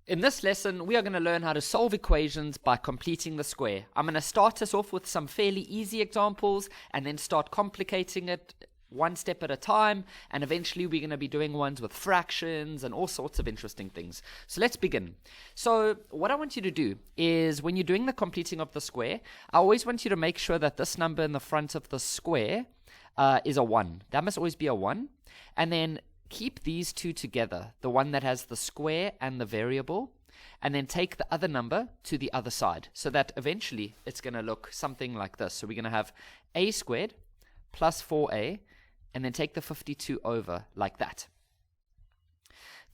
In this lesson, we are going to learn how to solve equations by completing the square. I'm going to start us off with some fairly easy examples and then start complicating it one step at a time, and eventually we're going to be doing ones with fractions and all sorts of interesting things. So let's begin. So what I want you to do is, when you're doing the completing of the square, I always want you to make sure that this number in the front of the square is a 1. That must always be a 1. And then keep these two together, the one that has the square and the variable, and then take the other number to the other side, so that eventually it's going to look something like this. So we're going to have a squared plus 4a, and then take the 52 over like that.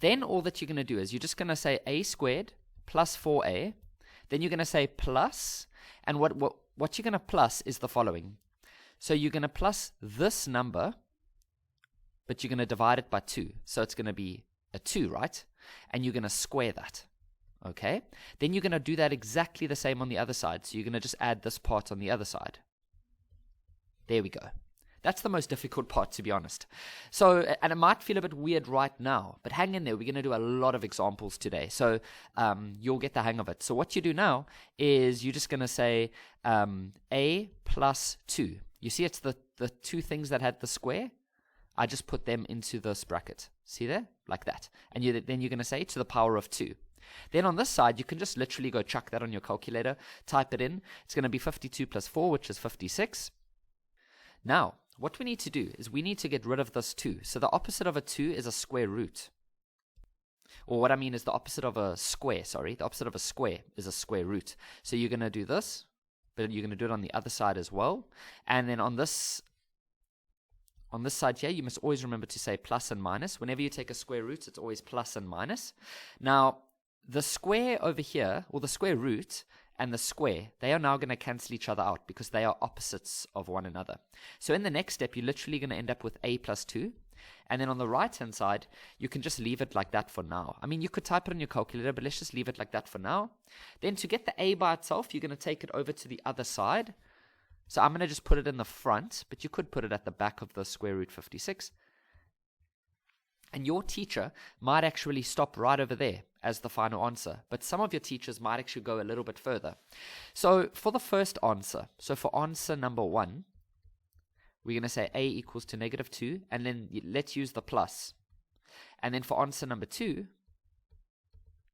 Then all that you're going to do is you're just going to say a squared plus 4a, then you're going to say plus, and what you're going to plus is the following. So you're going to plus this number, but you're going to divide it by 2. So it's going to be a 2, right? And you're going to square that. Okay? Then you're going to do that exactly the same on the other side. So you're going to just add this part on the other side. There we go. That's the most difficult part, to be honest. So, and it might feel a bit weird right now, but hang in there. We're going to do a lot of examples today. So you'll get the hang of it. So what you do now is you're just going to say a plus 2. You see it's the two things that had the square? I just put them into this bracket. See there? Like that. And then you're going to say to the power of 2. Then on this side, you can just literally go chuck that on your calculator, type it in. It's going to be 52 plus 4, which is 56. Now, what we need to do is we need to get rid of this 2. So the opposite of a 2 is a square root. Or what I mean is the opposite of a square, sorry. The opposite of a square is a square root. So you're going to do this, but you're going to do it on the other side as well. And then on this side here, you must always remember to say plus and minus. Whenever you take a square root, it's always plus and minus. Now, the square over here, or the square root and the square, they are now going to cancel each other out because they are opposites of one another. So in the next step, you're literally going to end up with a plus 2. And then on the right-hand side, you can just leave it like that for now. I mean, you could type it on your calculator, but let's just leave it like that for now. Then to get the a by itself, you're going to take it over to the other side. So I'm going to just put it in the front, but you could put it at the back of the square root 56. And your teacher might actually stop right over there as the final answer, but some of your teachers might actually go a little bit further. So for the first answer, so for answer number 1, we're going to say a equals to negative 2, and then let's use the plus. And then for answer number 2,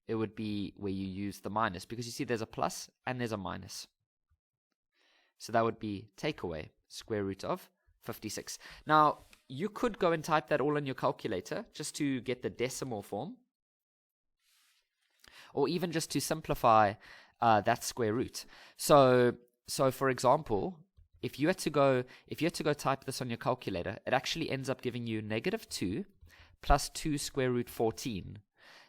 it would be where you use the minus, because you see there's a plus and there's a minus. So that would be take away square root of 56. Now, you could go and type that all in your calculator just to get the decimal form, or even just to simplify that square root. So for example, if you had to go type this on your calculator, it actually ends up giving you negative 2 plus 2 square root 14.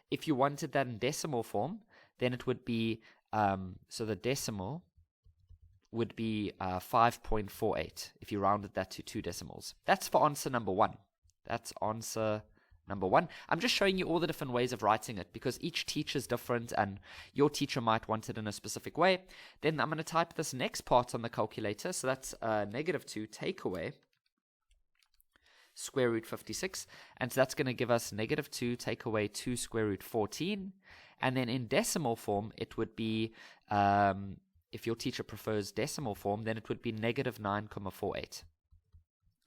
If you wanted that in decimal form, then it would be so the decimal would be 5.48 if you rounded that to 2 decimals. That's for answer number 1. That's answer number 1. I'm just showing you all the different ways of writing it because each teacher is different and your teacher might want it in a specific way. Then I'm going to type this next part on the calculator. So that's negative 2 take away square root 56. And so that's going to give us negative 2 take away 2 square root 14. And then in decimal form, it would be if your teacher prefers decimal form, then it would be negative 9.48.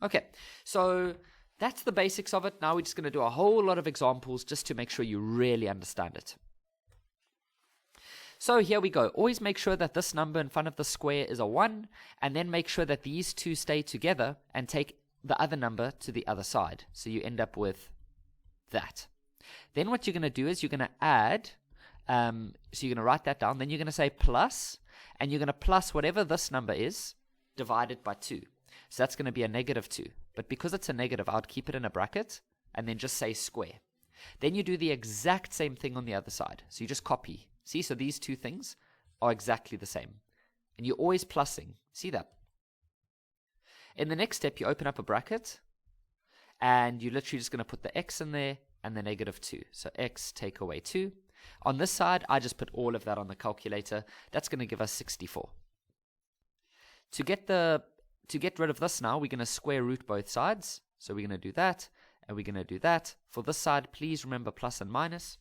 Okay, so that's the basics of it. Now we're just going to do a whole lot of examples just to make sure you really understand it. So here we go. Always make sure that this number in front of the square is a 1, and then make sure that these two stay together and take the other number to the other side. So you end up with that. Then what you're going to do is you're going to add, so you're going to write that down, then you're going to say plus, and you're going to plus whatever this number is divided by 2. So that's going to be a negative 2. But because it's a negative, I would keep it in a bracket and then just say square. Then you do the exact same thing on the other side. So you just copy. See, so these two things are exactly the same. And you're always plussing. See that? In the next step, you open up a bracket and you're literally just going to put the x in there and the negative 2. So x take away 2. On this side, I just put all of that on the calculator. That's going to give us 64. To get rid of this now, we're going to square root both sides. So we're going to do that, and we're going to do that. For this side, please remember plus and minus.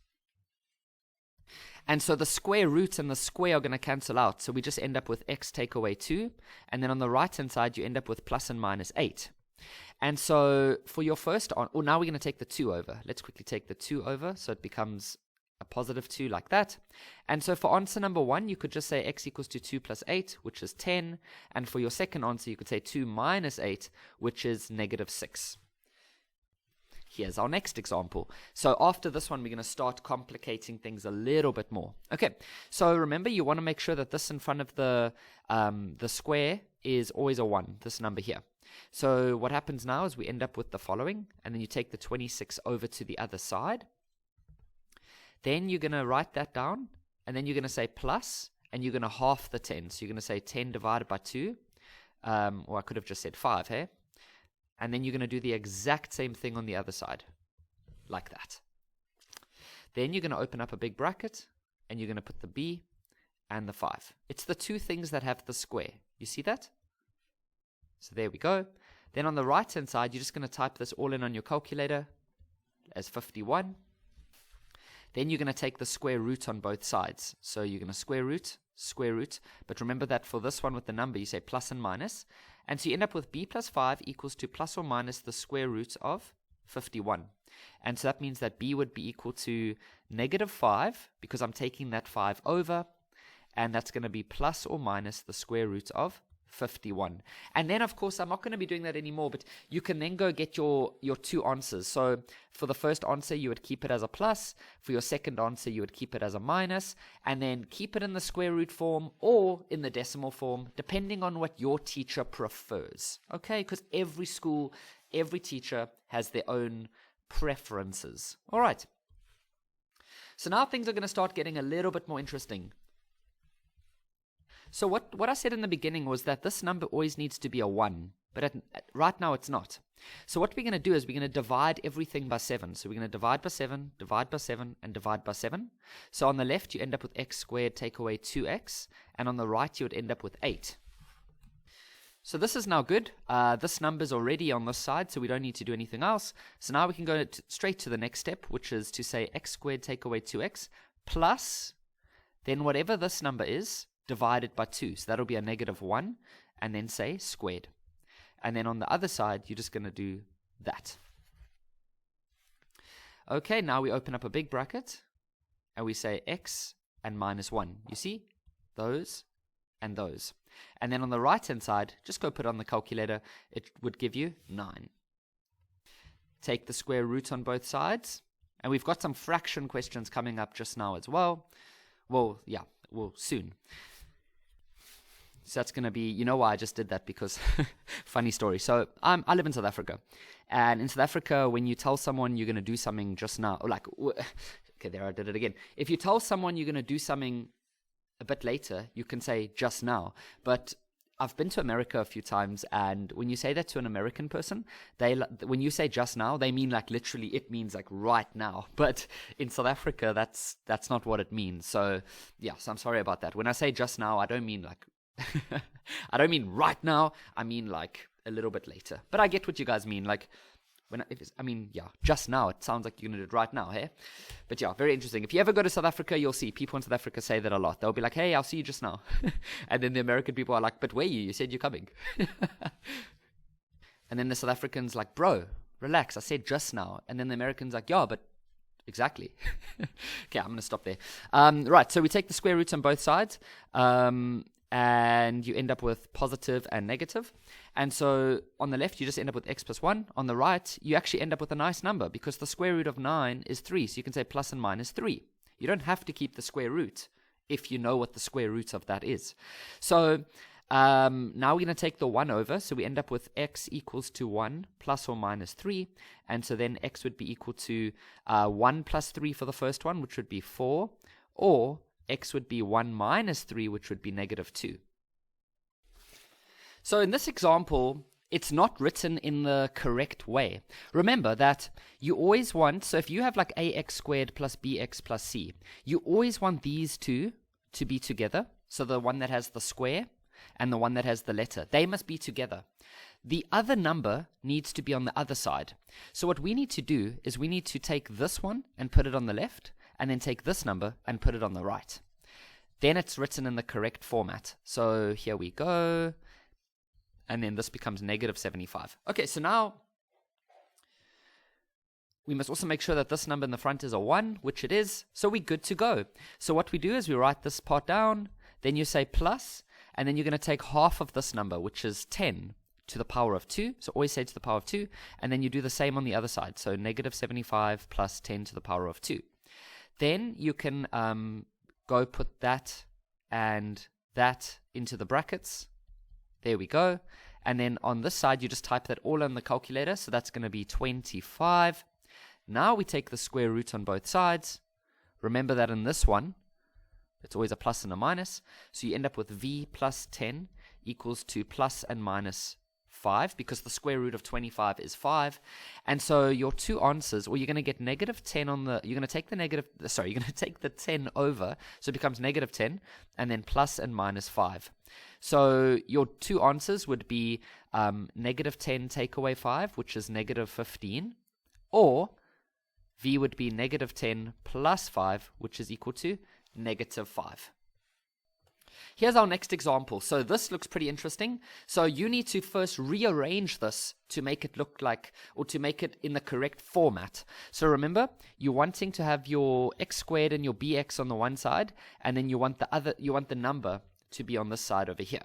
And so the square root and the square are going to cancel out. So we just end up with x take away 2. And then on the right-hand side, you end up with plus and minus 8. And so for your first, now we're going to take the 2 over. Let's quickly take the 2 over. So it becomes a positive 2 like that. And so for answer number 1, you could just say x equals to 2 plus 8, which is 10. And for your second answer, you could say 2 minus 8, which is negative 6. Here's our next example. So after this one, we're going to start complicating things a little bit more. Okay, so remember, you want to make sure that this in front of the square is always a 1, this number here. So what happens now is we end up with the following, and then you take the 26 over to the other side. Then you're going to write that down, and then you're going to say plus, and you're going to half the 10. So you're going to say 10 divided by 2, or I could have just said 5, hey? And then you're going to do the exact same thing on the other side, like that. Then you're going to open up a big bracket, and you're going to put the b and the 5. It's the two things that have the square. You see that? So there we go. Then on the right-hand side, you're just going to type this all in on your calculator as 51. Then you're going to take the square root on both sides. So you're going to square root. But remember that for this one with the number, you say plus and minus. And so you end up with b plus 5 equals to plus or minus the square root of 51. And so that means that b would be equal to negative 5, because I'm taking that 5 over. And that's going to be plus or minus the square root of 51. And then, of course, I'm not going to be doing that anymore, but you can then go get your two answers. So for the first answer, you would keep it as a plus. For your second answer, you would keep it as a minus, and then keep it in the square root form or in the decimal form, depending on what your teacher prefers. Okay, because every school, every teacher has their own preferences. All right. So now things are going to start getting a little bit more interesting. So what I said in the beginning was that this number always needs to be a 1, but right now it's not. So what we're going to do is we're going to divide everything by 7. So we're going to divide by 7, divide by 7, and divide by 7. So on the left, you end up with x squared, take away 2x, and on the right, you would end up with 8. So this is now good. This number's already on this side, so we don't need to do anything else. So now we can go straight to the next step, which is to say x squared, take away 2x, plus, then whatever this number is, divided by 2. So that'll be a negative 1, and then say squared. And then on the other side, you're just going to do that. Okay, now we open up a big bracket, and we say x and minus 1. You see? Those and those. And then on the right-hand side, just go put it on the calculator. It would give you 9. Take the square root on both sides. And we've got some fraction questions coming up just now as well. Well, yeah, soon. So that's going to be, you know why I just did that? Because, funny story. So I live in South Africa. And in South Africa, when you tell someone you're going to do something just now, like, okay, there I did it again. If you tell someone you're going to do something a bit later, you can say just now. But I've been to America a few times, and when you say that to an American person, when you say just now, they mean like literally, it means like right now. But in South Africa, that's not what it means. So yeah, so I'm sorry about that. When I say just now, I don't mean like I don't mean right now. I mean like a little bit later. But I get what you guys mean. Like just now. It sounds like you're gonna do it right now, hey? But yeah, very interesting. If you ever go to South Africa, you'll see people in South Africa say that a lot. They'll be like, "Hey, I'll see you just now," and then the American people are like, "But where are you? You said you're coming." And then the South Africans like, "Bro, relax. I said just now." And then the Americans like, "Yeah, but." Exactly. Okay, I'm going to stop there. Right, so we take the square roots on both sides, and you end up with positive and negative. And so on the left, you just end up with x plus 1. On the right, you actually end up with a nice number because the square root of 9 is 3. So you can say plus and minus 3. You don't have to keep the square root if you know what the square root of that is. So now we're going to take the 1 over, so we end up with x equals to 1 plus or minus 3, and so then x would be equal to 1 plus 3 for the first one, which would be 4, or x would be 1 minus 3, which would be negative 2. So in this example, it's not written in the correct way. Remember that you always want, so if you have like ax squared plus bx plus c, you always want these two to be together, so the one that has the square and the one that has the letter. They must be together. The other number needs to be on the other side. So what we need to do is we need to take this one and put it on the left, and then take this number and put it on the right. Then it's written in the correct format. So here we go. And then this becomes negative 75. Okay, so now we must also make sure that this number in the front is a 1, which it is. So we're good to go. So what we do is we write this part down. Then you say plus, and then you're going to take half of this number, which is 10 to the power of 2. So always say to the power of 2. And then you do the same on the other side. So negative 75 plus 10 to the power of 2. Then you can go put that and that into the brackets. There we go. And then on this side, you just type that all in the calculator. So that's going to be 25. Now we take the square root on both sides. Remember that in this one, it's always a plus and a minus. So you end up with v plus 10 equals to plus and minus 5, because the square root of 25 is 5. And so your two answers, or you're going to get negative 10 on the, you're going to take the you're going to take the 10 over, so it becomes negative 10, and then plus and minus 5. So your two answers would be negative 10 take away 5, which is negative 15, or v would be negative 10 plus 5, which is equal to negative 5. Here's our next example. So this looks pretty interesting. So you need to first rearrange this to make it look like, or to make it in the correct format. So remember, you're wanting to have your x squared and your bx on the one side, and then you want the number to be on this side over here.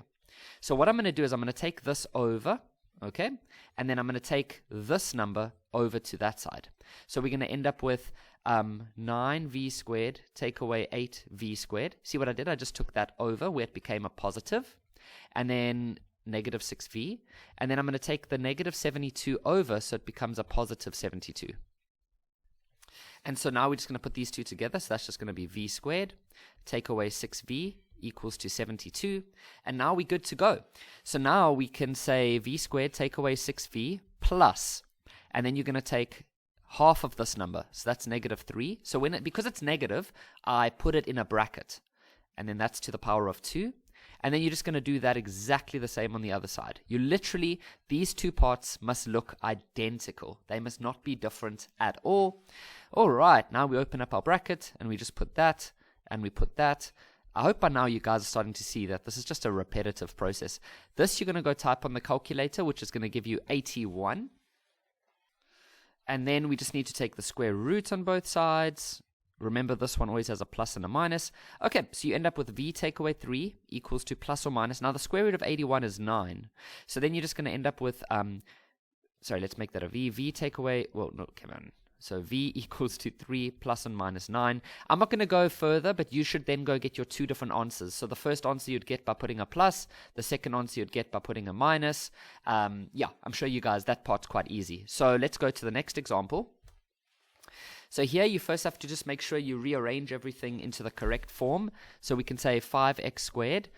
So what I'm going to do is I'm going to take this over, okay? And then I'm going to take this number over to that side. So we're going to end up with 9v squared take away 8v squared. See what I did? I just took that over where it became a positive, and then negative 6v. And then I'm going to take the negative 72 over, so it becomes a positive 72. And so now we're just going to put these two together. So that's just going to be v squared take away 6v equals to 72. And now we're good to go. So now we can say v squared take away 6v plus, and then you're going to take half of this number, so that's negative 3. So because it's negative, I put it in a bracket, and then that's to the power of 2. And then you're just going to do that exactly the same on the other side. You literally, these two parts must look identical. They must not be different at all. All right, now we open up our bracket, and we just put that, and we put that. I hope by now you guys are starting to see that this is just a repetitive process. This you're going to go type on the calculator, which is going to give you 81. And then we just need to take the square root on both sides. Remember, this one always has a plus and a minus. Okay, so you end up with v take away 3 equals to plus or minus. Now, the square root of 81 is 9. So then you're just going to end up with, sorry, let's make that a v. V take away, well, no, come on. So v equals to 3 plus and minus 9. I'm not going to go further, but you should then go get your two different answers. So the first answer you'd get by putting a plus. The second answer you'd get by putting a minus. Yeah, I'm sure you guys, that part's quite easy. So let's go to the next example. So here you first have to just make sure you rearrange everything into the correct form. So we can say 5x squared,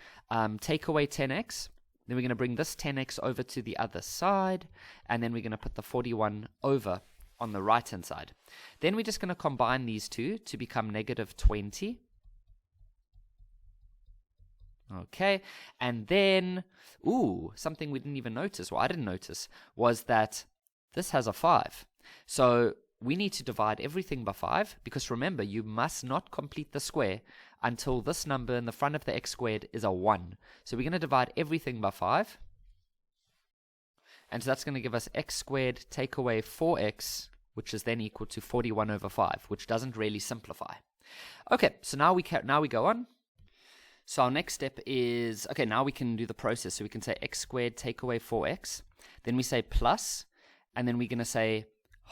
take away 10x. Then we're going to bring this 10x over to the other side. And then we're going to put the 41 over on the right hand side. Then we're just going to combine these two to become negative 20. Okay, and then, something we didn't even notice, well, I didn't notice, was that this has a 5. So we need to divide everything by 5, because remember, you must not complete the square until this number in the front of the x squared is a 1. So we're going to divide everything by 5. And so that's going to give us x squared take away 4x, which is then equal to 41 over 5, which doesn't really simplify. Okay, so now we go on. So our next step is, okay, now we can do the process. So we can say x squared take away 4x. Then we say plus, and then we're going to say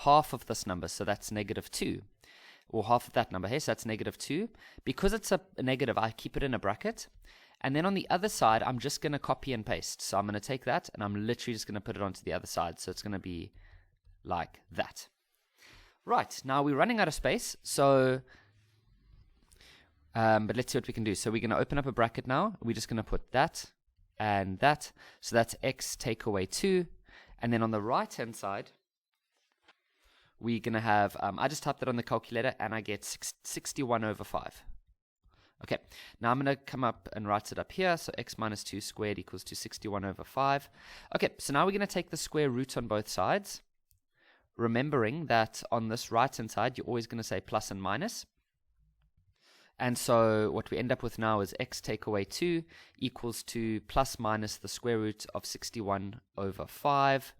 half of this number. So that's negative 2. Or half of that number here, so that's negative 2. Because it's a negative, I keep it in a bracket. And then on the other side, I'm just going to copy and paste. So I'm going to take that, and I'm literally just going to put it onto the other side. So it's going to be like that. Right, now we're running out of space. So, but let's see what we can do. So we're going to open up a bracket now. We're just going to put that and that. So that's x take away 2. And then on the right-hand side, we're going to have, I just typed that on the calculator, and I get 61 over 5. Okay, now I'm going to come up and write it up here. So x minus 2 squared equals to 61 over 5. Okay, so now we're going to take the square root on both sides. Remembering that on this right-hand side, you're always going to say plus and minus. And so what we end up with now is x take away 2 equals to plus minus the square root of 61 over 5.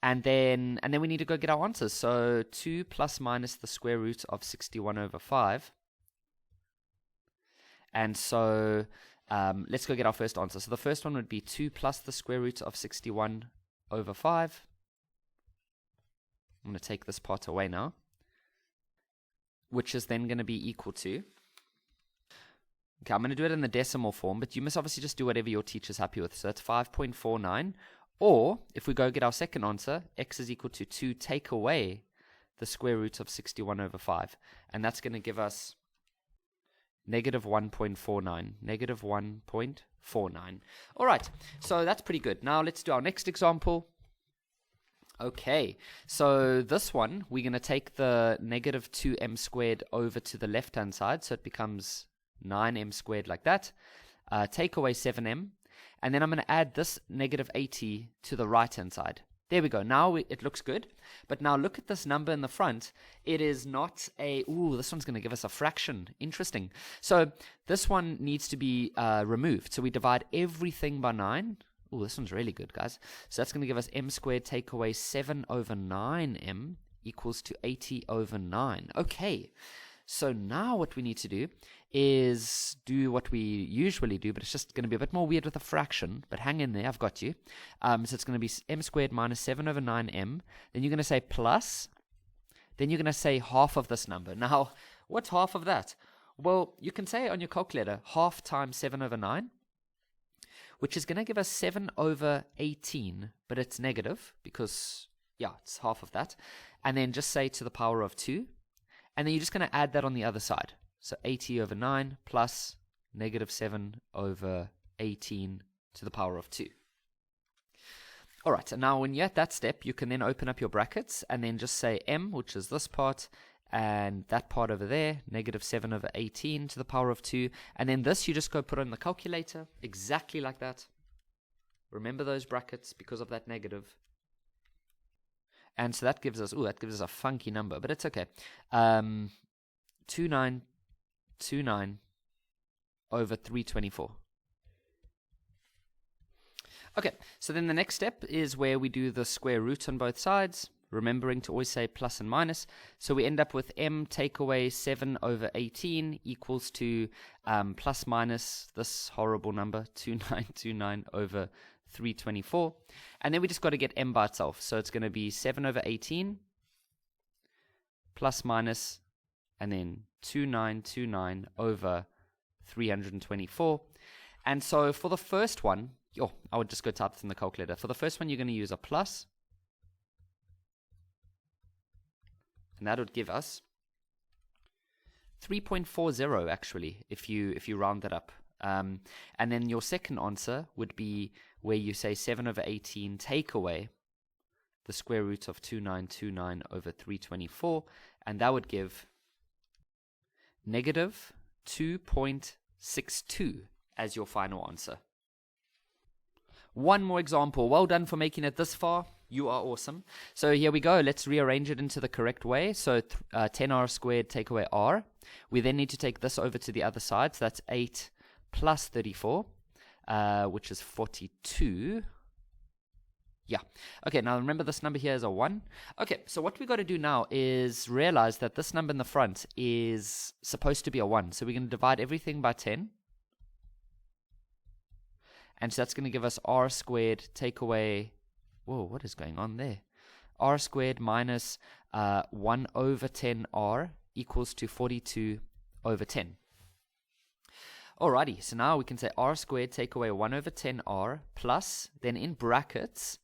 And then we need to go get our answers. So 2 plus minus the square root of 61 over 5. And so let's go get our first answer. So the first one would be 2 plus the square root of 61 over 5. I'm going to take this part away now, which is then going to be equal to, okay, I'm going to do it in the decimal form, but you must obviously just do whatever your teacher's happy with. So that's 5.49. Or, if we go get our second answer, x is equal to 2 take away the square root of 61 over 5. And that's going to give us negative 1.49. Negative 1.49. All right, so that's pretty good. Now let's do our next example. Okay, so this one, we're going to take the negative 2m squared over to the left-hand side, so it becomes 9m squared like that. Take away 7m, and then I'm going to add this negative 80 to the right-hand side. There we go. Now it looks good, but now look at this number in the front. It is not a, this one's going to give us a fraction. Interesting. So this one needs to be removed. So we divide everything by 9. This one's really good, guys. So that's going to give us m squared take away 7 over 9m equals to 80 over 9. Okay, so now what we need to do is do what we usually do, but it's just going to be a bit more weird with a fraction. But hang in there, I've got you. So it's going to be m squared minus 7 over 9m. Then you're going to say plus. Then you're going to say half of this number. Now, what's half of that? Well, you can say on your calculator, half times 7 over 9. Which is going to give us 7 over 18, but it's negative because, yeah, it's half of that. And then just say to the power of 2. And then you're just going to add that on the other side. So 80 over 9 plus negative 7 over 18 to the power of 2. All right, and now when you're at that step, you can then open up your brackets and then just say m, which is this part, and that part over there, negative 7 over 18 to the power of 2. And then this, you just go put on the calculator, exactly like that. Remember those brackets because of that negative. And so that gives us, a funky number, but it's okay. 2929 over 324. Okay, so then the next step is where we do the square root on both sides, remembering to always say plus and minus. So we end up with m take away 7 over 18 equals to plus minus this horrible number, 2929 over 324. And then we just got to get m by itself. So it's going to be 7 over 18 plus minus, and then 2929 over 324. And so for the first one, I would just go type this in the calculator. For the first one, you're going to use a plus. And that would give us 3.40 actually, if you round that up. And then your second answer would be where you say 7 over 18 take away the square root of 2929 over 324. And that would give negative 2.62 as your final answer. One more example. Well done for making it this far. You are awesome. So here we go. Let's rearrange it into the correct way. So 10r squared take away r. We then need to take this over to the other side. So that's 8 plus 34, which is 42. Yeah. Okay, now remember this number here is a 1. Okay, so what we got to do now is realize that this number in the front is supposed to be a 1. So we're going to divide everything by 10. And so that's going to give us r squared take away, what is going on there? R squared minus 1 over 10r equals to 42 over 10. Alrighty, so now we can say r squared take away 1 over 10r plus, then in brackets,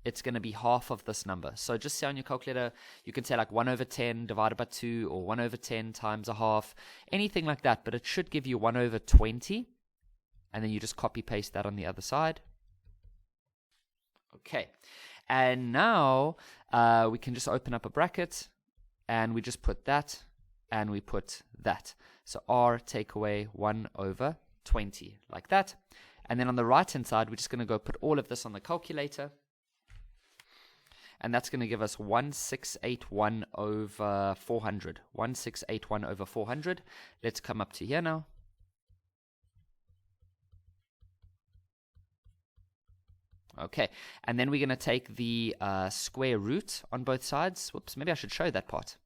it's going to be half of this number. So just say on your calculator, you can say like 1 over 10 divided by 2, or 1 over 10 times a half, anything like that, but it should give you 1 over 20. And then you just copy paste that on the other side. Okay, and now we can just open up a bracket, and we just put that, and we put that. So r take away 1 over 20, like that. And then on the right hand side, we're just going to go put all of this on the calculator. and that's going to give us 1681 over 400. 1681 over 400. Let's come up to here now. Okay, and then we're going to take the square root on both sides. Whoops, maybe I should show that part.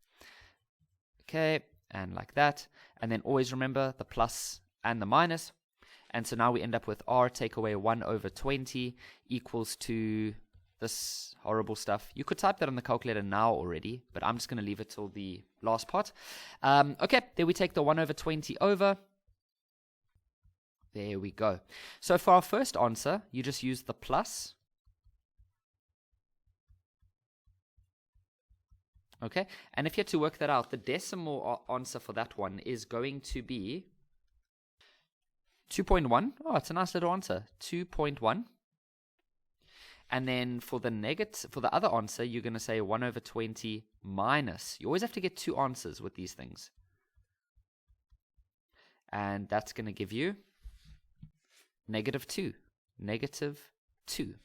Okay, and like that. And then always remember the plus and the minus. And so now we end up with r take away 1 over 20 equals to this horrible stuff. You could type that on the calculator now already, but I'm just going to leave it till the last part. Okay, then we take the 1 over 20 over. There we go. So for our first answer, you just use the plus. Okay, and if you had to work that out, the decimal answer for that one is going to be 2.1. Oh, it's a nice little answer. 2.1. And then for the other answer, you're going to say 1 over 20 minus. You always have to get two answers with these things. And that's going to give you -2. -2.